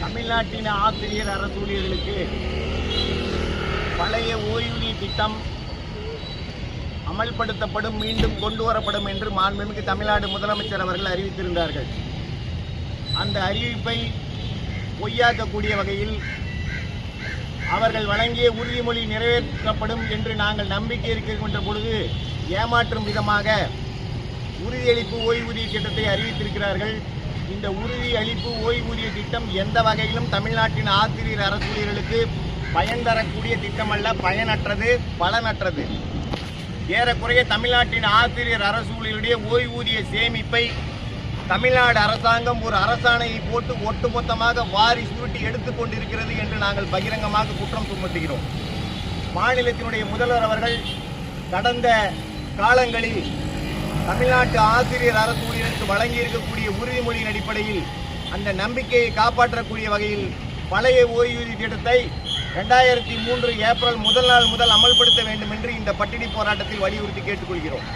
தமிழ்நாட்டின் ஆசிரியர் அரசு ஊழியர்களுக்கு பழைய ஓய்வூதிய திட்டம் அமல்படுத்தப்படும், மீண்டும் கொண்டு வரப்படும் என்று மாண்புமிகு தமிழ்நாடு முதலமைச்சர் அவர்கள் அறிவித்திருந்தார்கள். அந்த அறிவிப்பை பொய்யாக்கக்கூடிய வகையில் அவர்கள் வழங்கிய உறுதிமொழி நிறைவேற்றப்படும் என்று நாங்கள் நம்பிக்கை இருக்கின்ற பொழுது ஏமாற்றும் விதமாக உறுதியளிப்பு ஓய்வூதிய திட்டத்தை அறிவித்திருக்கிறார்கள். இந்த உறுதியளிப்பு ஓய்வூதிய திட்டம் எந்த வகையிலும் தமிழ்நாட்டின் ஆசிரியர் அரசு ஊழியர்களுக்கு பயன் தரக்கூடிய திட்டம் அல்ல, பயனற்றது, பலனற்றது. ஏறக்குறைய தமிழ்நாட்டின் ஆசிரியர் அரசு ஊழியர்களுடைய ஓய்வூதிய சேமிப்பை தமிழ்நாடு அரசாங்கம் ஒரு அரசாணையை போட்டு ஒட்டுமொத்தமாக வாரி சுருட்டி எடுத்துக்கொண்டிருக்கிறது என்று நாங்கள் பகிரங்கமாக குற்றம் சுமத்துகிறோம். மாநிலத்தினுடைய முதல்வர் அவர்கள் கடந்த காலங்களில் தமிழ்நாட்டு ஆசிரியர் அரசு ஊழியர்களுக்கு வழங்கியிருக்கக்கூடிய உறுதிமொழியின் அடிப்படையில் அந்த நம்பிக்கையை காப்பாற்றக்கூடிய வகையில் பழைய ஓய்வூதிய திட்டத்தை 2003 ஏப்ரல் முதல் நாள் முதல் அமல்படுத்த வேண்டும் என்று இந்த பட்டினி போராட்டத்தில் வலியுறுத்தி கேட்டுக்கொள்கிறோம்.